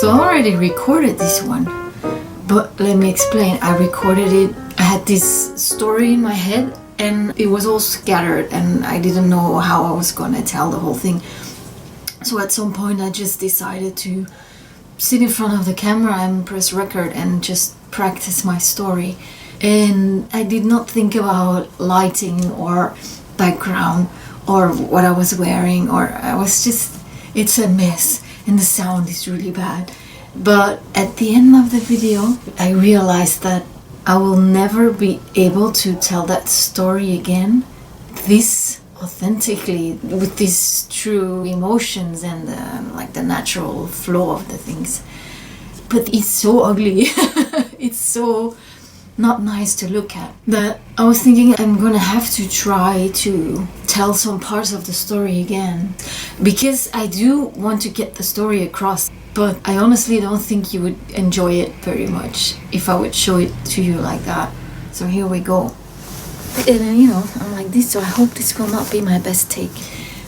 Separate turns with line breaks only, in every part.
So I already recorded this one, but let me explain. I recorded it, I had this story in my head and it was all scattered and I didn't know how I was gonna tell the whole thing. So at some point I just decided to sit in front of the camera and press record and just practice my story. And I did not think about lighting or background or what I was wearing, or I was just, it's a mess and the sound is really bad. But at the end of the video, I realized that I will never be able to tell that story again this authentically, with these true emotions and like the natural flow of the things. But it's so ugly. It's so not nice to look at that I was thinking I'm gonna have to try to tell some parts of the story again, because I do want to get the story across, but I honestly don't think you would enjoy it very much if I would show it to you like that. So here we go. And you know, I'm like this, so I hope this will not be my best take.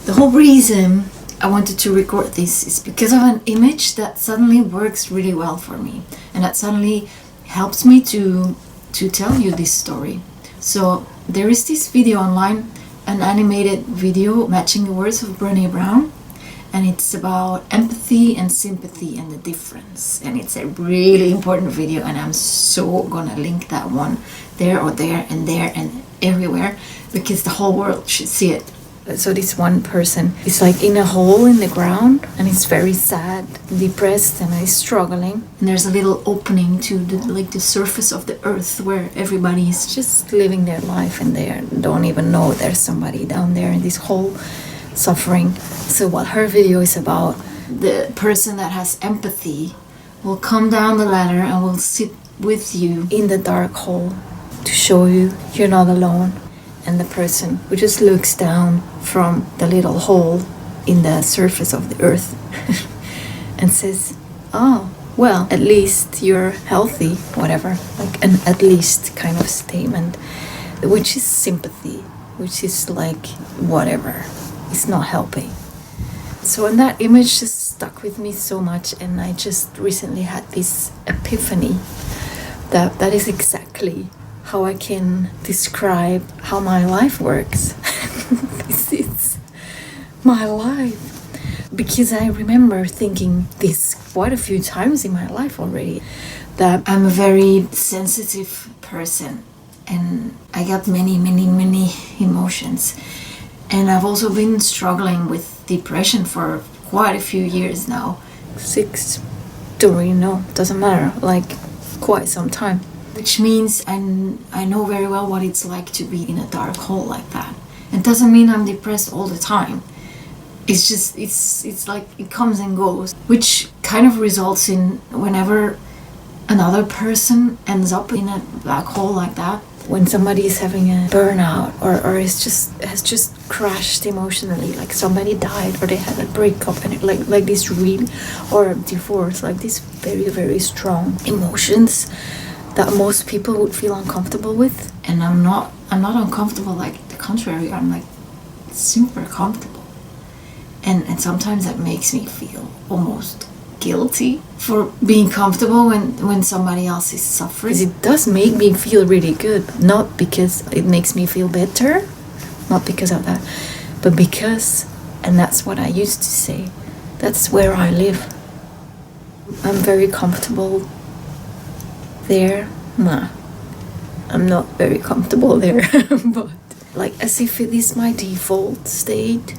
The whole reason I wanted to record this is because of an image that suddenly works really well for me, and that suddenly helps me to tell you this story. So there is this video online, an animated video matching the words of Brené Brown, and it's about empathy and sympathy and the difference, and it's a really important video, and I'm so gonna link that one there and everywhere, because the whole world should see it. So this one person is like in a hole in the ground and he's very sad, depressed, and he's struggling. And there's a little opening to the surface of the earth where everybody is just living their life and they don't even know there's somebody down there in this hole suffering. So what her video is about, the person that has empathy will come down the ladder and will sit with you in the dark hole to show you you're not alone. And the person who just looks down from the little hole in the surface of the earth and says, oh, well, at least you're healthy, whatever, like an at least kind of statement, which is sympathy, which is like whatever, it's not helping. So and that image just stuck with me so much, and I just recently had this epiphany that is exactly how I can describe how my life works. This is my life. Because I remember thinking this quite a few times in my life already, that I'm a very sensitive person and I got many emotions. And I've also been struggling with depression for quite a few years now. 6, don't really know, doesn't matter, like quite some time. Which means I know very well what it's like to be in a dark hole like that. It doesn't mean I'm depressed all the time. It's just, it's like it comes and goes, which kind of results in whenever another person ends up in a black hole like that, when somebody is having a burnout or has just crashed emotionally, like somebody died or they had a breakup and like this real, or a divorce, like these very strong emotions that most people would feel uncomfortable with. And I'm not uncomfortable, like the contrary, I'm like super comfortable. And sometimes that makes me feel almost guilty for being comfortable when somebody else is suffering. Because it does make me feel really good, not because it makes me feel better, not because of that, but because, and that's what I used to say, that's where I live. I'm very comfortable there. Nah, I'm not very comfortable there, but like as if it is my default state.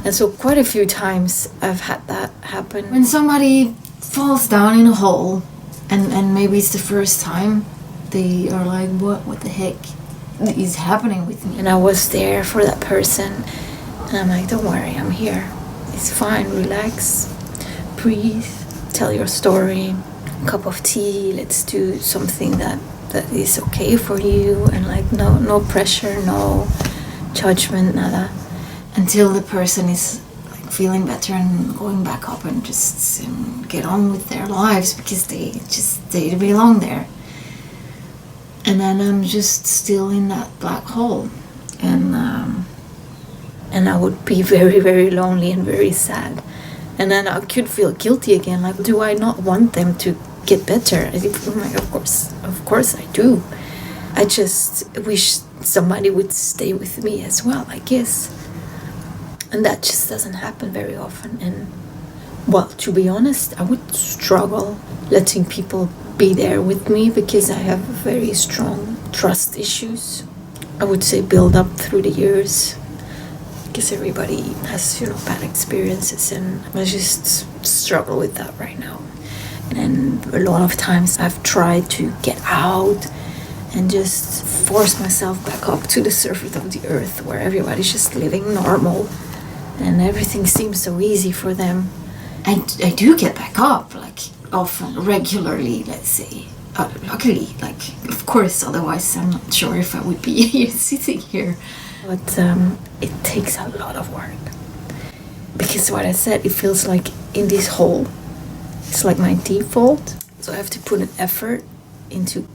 And so quite a few times I've had that happen. When somebody falls down in a hole and maybe it's the first time, they are like, what the heck is happening with me? And I was there for that person and I'm like, don't worry, I'm here. It's fine, relax, breathe, tell your story, cup of tea, let's do something that is okay for you, and like no pressure, no judgment, nada, until the person is like feeling better and going back up and just get on with their lives because they belong there. And then I'm just still in that black hole, and I would be very lonely and very sad And then I could feel guilty again. Like, do I not want them to get better? I think, like, of course I do. I just wish somebody would stay with me as well, I guess. And that just doesn't happen very often. And, well, to be honest, I would struggle letting people be there with me because I have very strong trust issues. I would say build up through the years. Because everybody has, bad experiences, and I just struggle with that right now. And a lot of times I've tried to get out and just force myself back up to the surface of the earth where everybody's just living normal and everything seems so easy for them. I do get back up, like, often, regularly, let's say. Luckily, like, of course, otherwise I'm not sure if I would be here sitting here. But it takes a lot of work. Because what I said, it feels like in this hole, it's like my default. So I have to put an effort into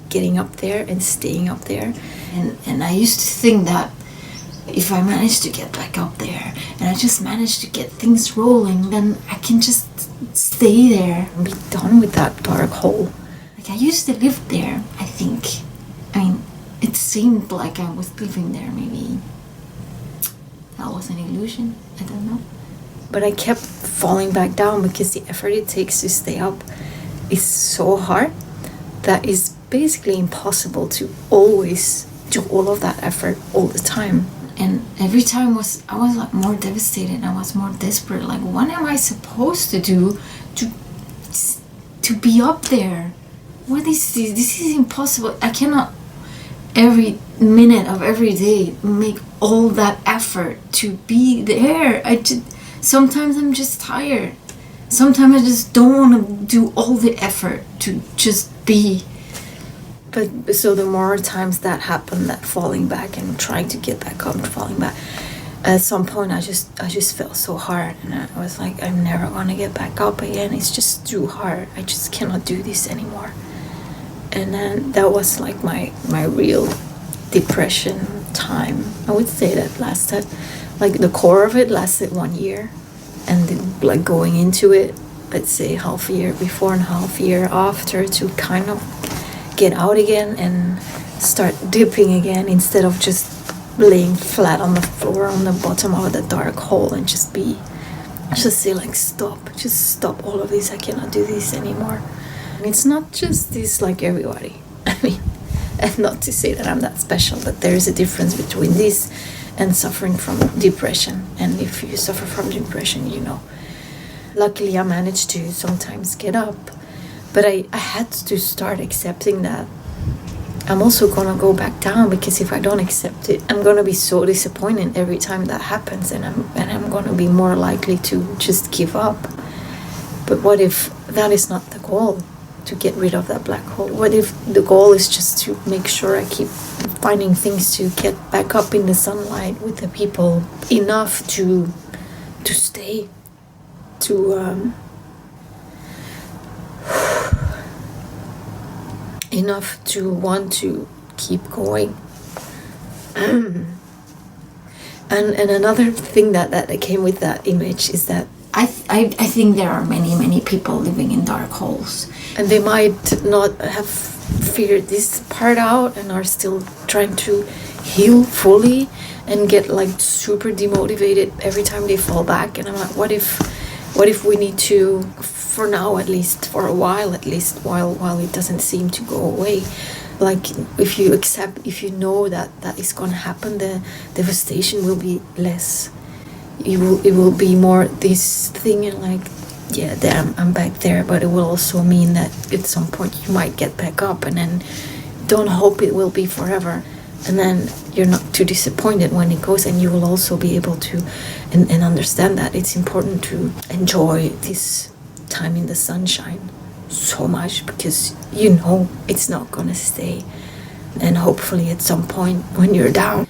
getting up there and staying up there. And I used to think that if I manage to get back up there and I just manage to get things rolling, then I can just stay there and be done with that dark hole. Like, I used to live there, I think. I mean, it seemed like I was living there. Maybe that was an illusion. I don't know. But I kept falling back down because the effort it takes to stay up is so hard that it's basically impossible to always do all of that effort all the time. And every time I was like more devastated. I was more desperate. Like, what am I supposed to do to be up there? What is this? This is impossible. I cannot every minute of every day make all that effort to be there. Sometimes I'm just tired. Sometimes I just don't want to do all the effort to just be. But so the more times that happened, that falling back and trying to get back up and falling back, at some point I just felt so hard, and I was like, I'm never gonna get back up again. It's just too hard. I just cannot do this anymore. And then that was like my real depression time. I would say that lasted, like, the core of it lasted 1 year, and then, like, going into it, let's say half a year before and half a year after, to kind of get out again and start dipping again instead of just laying flat on the floor on the bottom of the dark hole and just say, like, stop all of this. I cannot do this anymore. And it's not just this, like, everybody. I mean, and not to say that I'm that special, but there is a difference between this and suffering from depression. And if you suffer from depression, Luckily, I managed to sometimes get up. But I had to start accepting that I'm also going to go back down, because if I don't accept it, I'm going to be so disappointed every time that happens, and I'm going to be more likely to just give up. But what if that is not the goal, to get rid of that black hole? What if the goal is just to make sure I keep finding things to get back up in the sunlight with the people enough to stay, enough to want to keep going. And another thing that came with that image is that I think there are many people living in dark holes, and they might not have figured this part out and are still trying to heal fully and get, like, super demotivated every time they fall back. And I'm like, what if we need to, for now at least, for a while at least, while it doesn't seem to go away, like, if you know that is going to happen, the devastation will be less. It will be more this thing, and like, yeah, damn, I'm back there. But it will also mean that at some point you might get back up, and then don't hope it will be forever. And then you're not too disappointed when it goes, and you will also be able to and understand that it's important to enjoy this time in the sunshine so much, because it's not gonna stay. And hopefully at some point when you're down,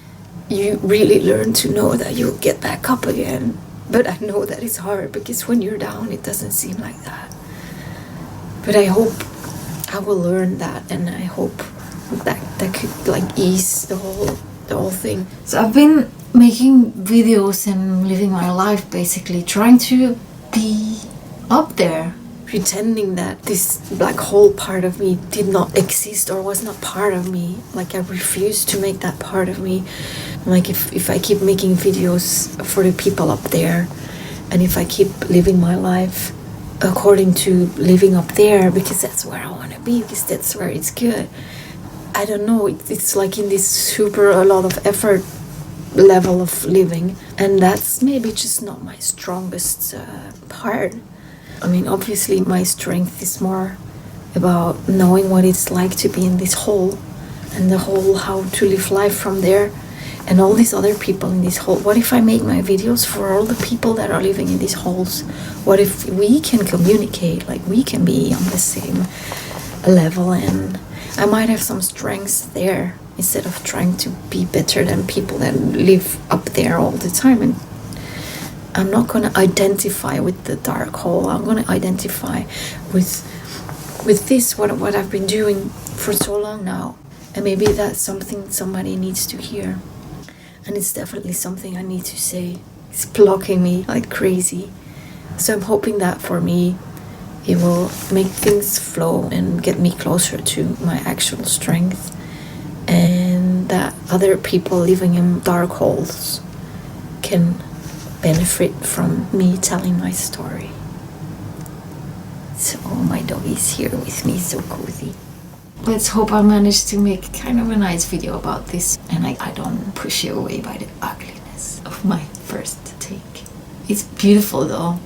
you really learn to know that you'll get back up again. But I know that it's hard, because when you're down it doesn't seem like that. But I hope I will learn that, and I hope that could, like, ease the whole thing. So I've been making videos and living my life, basically trying to be up there, pretending that this black hole part of me did not exist or was not part of me. Like, I refused to make that part of me. Like, if I keep making videos for the people up there, and if I keep living my life according to living up there, because that's where I want to be, because that's where it's good, I don't know, it's like in this super a lot of effort level of living, and that's maybe just not my strongest part. I mean, obviously my strength is more about knowing what it's like to be in this hole, and the whole how to live life from there, and all these other people in this hole. What if I make my videos for all the people that are living in these holes? What if we can communicate, like we can be on the same level, and I might have some strengths there instead of trying to be better than people that live up there all the time. And I'm not going to identify with the dark hole. I'm going to identify with this, what I've been doing for so long now. And maybe that's something somebody needs to hear. And it's definitely something I need to say. It's blocking me like crazy. So I'm hoping that for me, it will make things flow and get me closer to my actual strength. And that other people living in dark holes can benefit from me telling my story. So my dog is here with me, so cozy. Let's hope I managed to make kind of a nice video about this, and I don't push you away by the ugliness of my first take. It's beautiful though.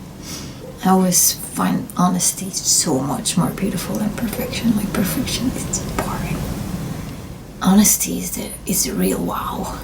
I always find honesty so much more beautiful than perfection. Like, perfection is boring. Honesty is the real wow.